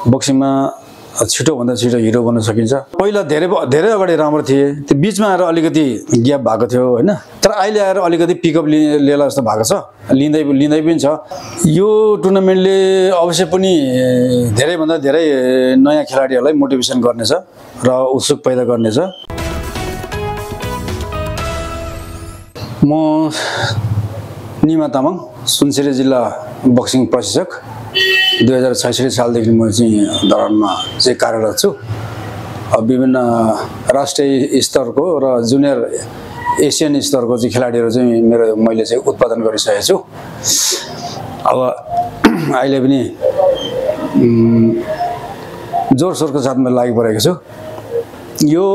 बक्सिङमा छिटोभन्दा छिटो हिरो बन्न सकिन्छ। पहिला धेरै अगाडि राम्रो थिए, त्यो बिचमा आएर अलिकति ग्याप भएको थियो हैन, तर अहिले आएर अलिकति पिकअप लिएला जस्तो भएको छ, लिँदै पनि छ। यो टुर्नामेन्टले अवश्य पनि धेरैभन्दा धेरै नयाँ खेलाडीहरूलाई मोटिभेसन गर्नेछ र उत्सुक पैदा गर्नेछ। म निमा तामाङ, सुनसरी जिल्ला बक्सिङ प्रशिक्षक। 2066 सालदेखि म चाहिँ धरानमा चाहिँ कार्यरत छु। विभिन्न राष्ट्रिय स्तरको र जुनियर एसियन स्तरको चाहिँ खेलाडीहरू चाहिँ मैले चाहिँ उत्पादन गरिसकेको छु। अब अहिले पनि जोरसोरको साथमा लागिपरेको छु। यो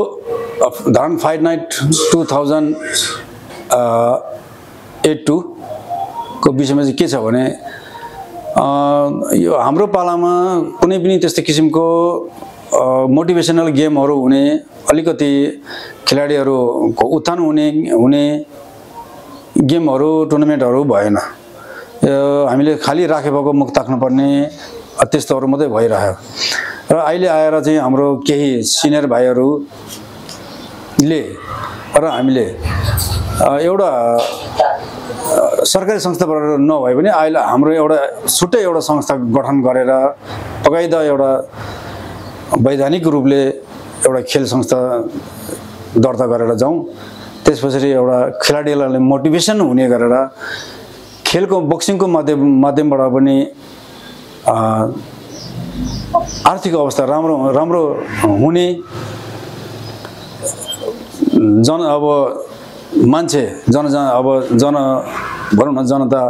धरान फाइट नाइट 2082 को विषयमा चाहिँ के छ भने यो हाम्रो पालामा कुनै पनि त्यस्तो किसिमको मोटिभेसनल गेमहरू हुने, अलिकति खेलाडीहरूको उत्थान हुने गेमहरू टुर्नामेन्टहरू भएन। हामीले खालि राखेको मुख ताक्नुपर्ने त्यस्तोहरू मात्रै भइरह्यो। र अहिले आएर चाहिँ हाम्रो केही सिनियर भाइहरूले र हामीले एउटा सरकारी संस्थाबाट नभए पनि अहिले हाम्रो एउटा छुट्टै एउटा संस्था गठन गरेर पकाइदा एउटा वैधानिक रूपले एउटा खेल संस्था दर्ता गरेर जाउँ। त्यसपछि एउटा खेलाडीलाई मोटिभेसन हुने गरेर खेलको बक्सिङको माध्यमबाट पनि आर्थिक अवस्था राम्रो हुने, अब मान्छे भनौँ न जनता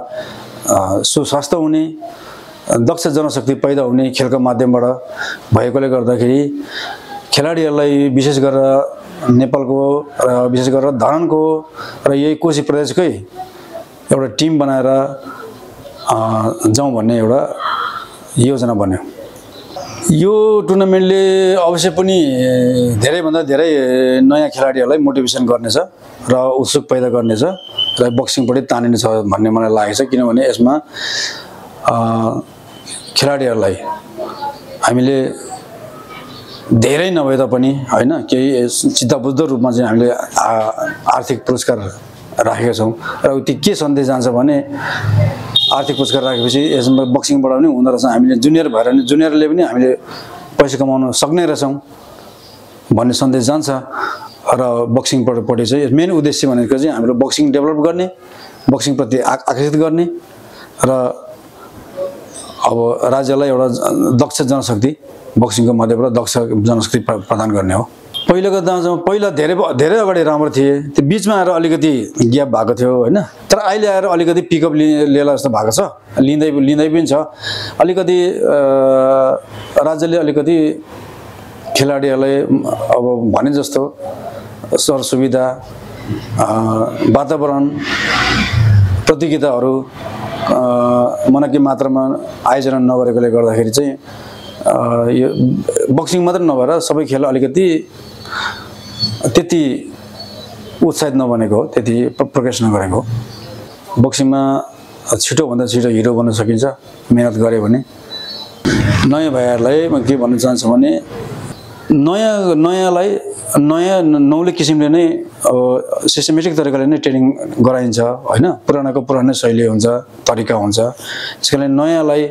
सुस्वास्थ्य हुने, दक्ष जनशक्ति पैदा हुने खेलको माध्यमबाट भएकोले गर्दाखेरि खेलाडीहरूलाई विशेष गरेर नेपालको र विशेष गरेर धरानको र यही कोशी प्रदेशकै एउटा टिम बनाएर जाउँ भन्ने एउटा योजना बन्यो। यो टुर्नामेन्टले अवश्य पनि धेरैभन्दा धेरै नयाँ खेलाडीहरूलाई मोटिभेसन गर्नेछ र उत्सुक पैदा गर्नेछ र बक्सिङपट्टि तानिनेछ भन्ने मलाई लागेको छ। किनभने यसमा खेलाडीहरूलाई हामीले धेरै नभए तापनि हैन केही चित्तबुझ्दो रूपमा चाहिँ हामीले आर्थिक पुरस्कार राखेका छौँ। र त्यो के सन्देश जान्छ भने आर्थिक पुरस्कार राखेपछि यसमा बक्सिङबाट पनि हुँदो रहेछ, हामीले जुनियर भएर नि जुनियरले पनि हामीले पैसा कमाउन सक्ने रहेछौँ भन्ने सन्देश जान्छ। र बक्सिङपट्टि चाहिँ मेन उद्देश्य भनेको चाहिँ हाम्रो बक्सिङ डेभलप गर्ने, बक्सिङप्रति आकर्षित गर्ने र अब राज्यलाई एउटा दक्ष जनशक्ति बक्सिङको माध्यमबाट दक्ष जनशक्ति प्रदान गर्ने हो। पहिला धेरै अगाडि राम्रो थिए, त्यो बिचमा आएर अलिकति ग्याप भएको थियो हैन, तर अहिले आएर अलिकति पिकअप लिएला जस्तो भएको छ, लिँदै पनि छ। अलिकति राज्यले अलिकति खेलाडीहरूलाई अब भने जस्तो सर सुविधा, वातावरण, प्रतियोगिताहरू मनकी मात्रामा आयोजना नगरेकोले गर्दाखेरि चाहिँ यो बक्सिङ मात्र नभएर सबै खेल अलिकति त्यति उत्साहित नबनेको हो, त्यति प्रोग्रेस नगरेको। बक्सिङमा छिटोभन्दा छिटो हिरो बन्न सकिन्छ मेहनत गऱ्यो भने। नयाँ भाइहरूलाई म के भन्न चाहन्छु भने नयाँलाई नौले किसिमले नै अब सिस्टमेटिक तरिकाले नै ट्रेनिङ गराइन्छ हैन। पुरानो शैली हुन्छ, तरिका हुन्छ। त्यसकारणले नयाँलाई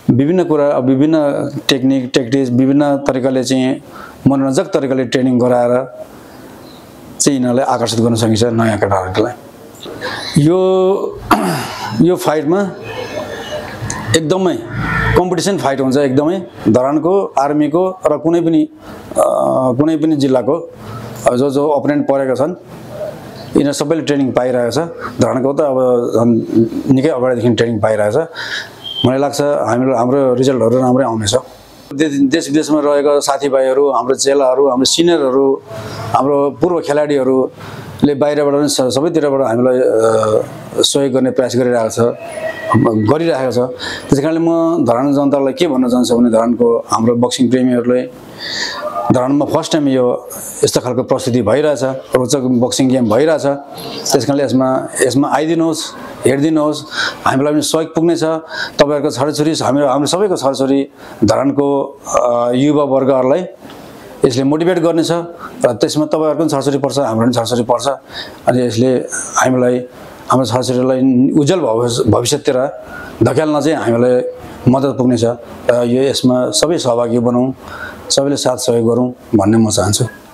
विभिन्न कुरा, विभिन्न टेक्टिक्स, विभिन्न तरिकाले चाहिँ मनोरञ्जक तरिकाले ट्रेनिङ गराएर चाहिँ यिनीहरूलाई आकर्षित गर्न सकिन्छ नयाँ केटाहरूलाई। यो फाइटमा एकदमै कम्पिटिसन फाइट हुन्छ, एकदमै धरानको, आर्मीको र कुनै पनि जिल्लाको जो अपोनेन्ट परेका छन् यिनीहरू सबैले ट्रेनिङ पाइरहेको छ। धरानको त अब निकै अगाडिदेखि ट्रेनिङ पाइरहेको छ। मलाई लाग्छ हाम्रो रिजल्टहरू राम्रै आउनेछ। देश विदेशमा रहेका साथीभाइहरू, हाम्रो चेलाहरू, हाम्रो सिनियरहरू, हाम्रो पूर्व खेलाडीहरूले बाहिरबाट पनि सबैतिरबाट हामीलाई सहयोग गर्ने प्रयास गरिरहेको छ। त्यस कारणले म धरान जनतालाई के भन्न चाहन्छु भने धरानको हाम्रो बक्सिङ प्रेमीहरूले धरानमा फर्स्ट टाइम यस्तो खालको प्रस्तुति भइरहेछ, रोचक बक्सिङ गेम भइरहेछ। त्यस कारणले यसमा आइदिनुहोस्, हेरिदिनुहोस्, हामीलाई पनि सहयोग पुग्नेछ। तपाईँहरूको छोराछोरी हाम्रो सबैको छोराछोरी धरानको युवा वर्गहरूलाई यसले मोटिभेट गर्नेछ र त्यसमा तपाईँहरूको पनि छोराछोरी पर्छ, हाम्रो पनि छोराछोरी पर्छ। अनि यसले हामीलाई हाम्रो छोराछोरीलाई उज्जवल भविष्यतिर धकेल्न चाहिँ हामीलाई मद्दत पुग्नेछ र यसमा सबै सहभागी बनाउँ, सबैले साथ सहयोग गरौँ भन्ने म चाहन्छु।